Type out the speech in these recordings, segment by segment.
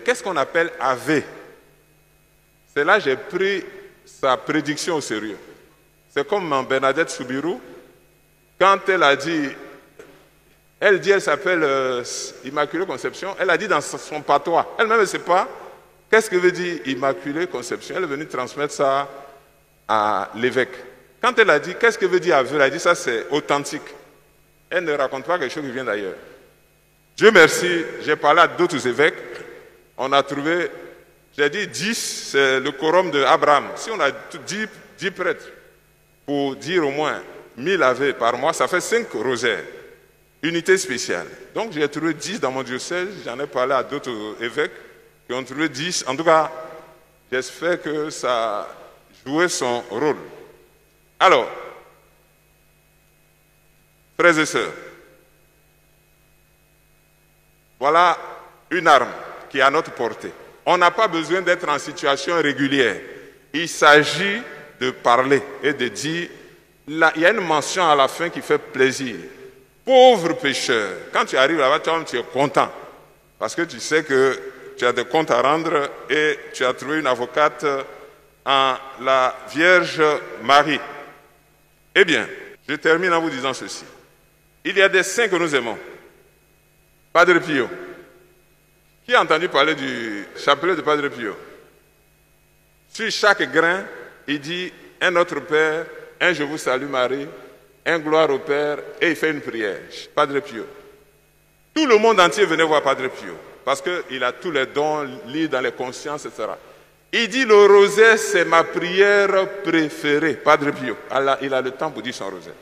Qu'est-ce qu'on appelle Ave? C'est là que j'ai pris sa prédiction au sérieux. C'est comme Bernadette Soubirou, quand elle a dit, elle s'appelle Immaculée Conception, elle a dit dans son patois, elle-même ne sait pas qu'est-ce que veut dire Immaculée Conception. Elle est venue transmettre ça à l'évêque. Quand elle a dit qu'est-ce que veut dire Ave, elle a dit ça c'est authentique. Elle ne raconte pas quelque chose qui vient d'ailleurs. Dieu merci, j'ai parlé à d'autres évêques, on a trouvé, j'ai dit 10, c'est le quorum d'Abraham. Si on a 10 prêtres pour dire au moins 1000 Ave par mois, ça fait 5 rosaires, unité spéciale. Donc j'ai trouvé 10 dans mon diocèse, j'en ai parlé à d'autres évêques qui ont trouvé 10. En tout cas, j'espère que ça a joué son rôle. Alors, frères et sœurs, voilà une arme qui est à notre portée. On n'a pas besoin d'être en situation régulière. Il s'agit de parler et de dire, là, il y a une mention à la fin qui fait plaisir. Pauvre pécheur, quand tu arrives là-bas, tu es content. Parce que tu sais que tu as des comptes à rendre et tu as trouvé une avocate en la Vierge Marie. Eh bien, je termine en vous disant ceci. Il y a des saints que nous aimons. Padre Pio. Qui a entendu parler du chapelet de Padre Pio? Sur chaque grain, il dit un Notre Père, un Je vous salue Marie, un Gloire au Père, et il fait une prière. Padre Pio. Tout le monde entier venait voir Padre Pio, parce qu'il a tous les dons, lit dans les consciences, etc. Il dit le rosaire, c'est ma prière préférée. Padre Pio, il a le temps pour dire son rosaire.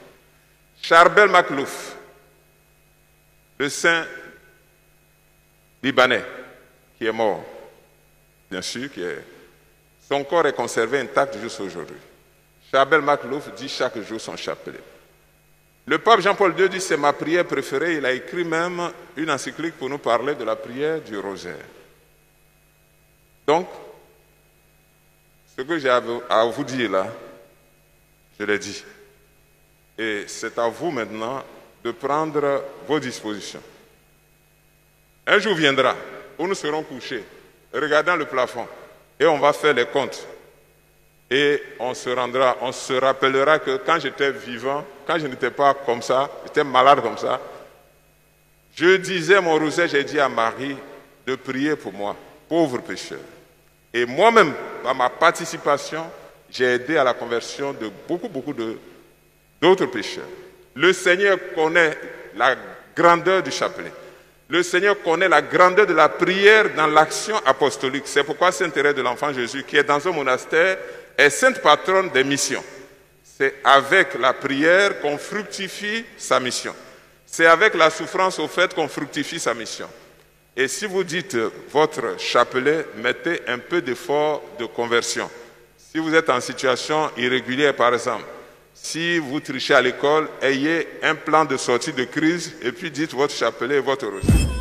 Charbel Maclouf, le saint libanais, qui est mort, bien sûr, son corps est conservé intact jusqu'à aujourd'hui. Charbel Maclouf dit chaque jour son chapelet. Le pape Jean-Paul II dit c'est ma prière préférée. Il a écrit même une encyclique pour nous parler de la prière du rosaire. Donc, ce que j'ai à vous dire là, je l'ai dit. Et c'est à vous maintenant de prendre vos dispositions. Un jour viendra où nous serons couchés, regardant le plafond, et on va faire les comptes. Et on se rappellera que quand j'étais vivant, quand je n'étais pas comme ça, j'étais malade comme ça, je disais mon rosaire, j'ai dit à Marie de prier pour moi, pauvre pécheur. Et moi-même, par ma participation, j'ai aidé à la conversion de beaucoup d'autres pécheurs. Le Seigneur connaît la grandeur du chapelet. Le Seigneur connaît la grandeur de la prière dans l'action apostolique. C'est pourquoi Sainte Thérèse de l'Enfant Jésus, qui est dans un monastère, est sainte patronne des missions. C'est avec la prière qu'on fructifie sa mission. C'est avec la souffrance au fait qu'on fructifie sa mission. Et si vous dites votre chapelet, mettez un peu d'effort de conversion. Si vous êtes en situation irrégulière, par exemple, si vous trichez à l'école, ayez un plan de sortie de crise et puis dites votre chapelet et votre rosaire.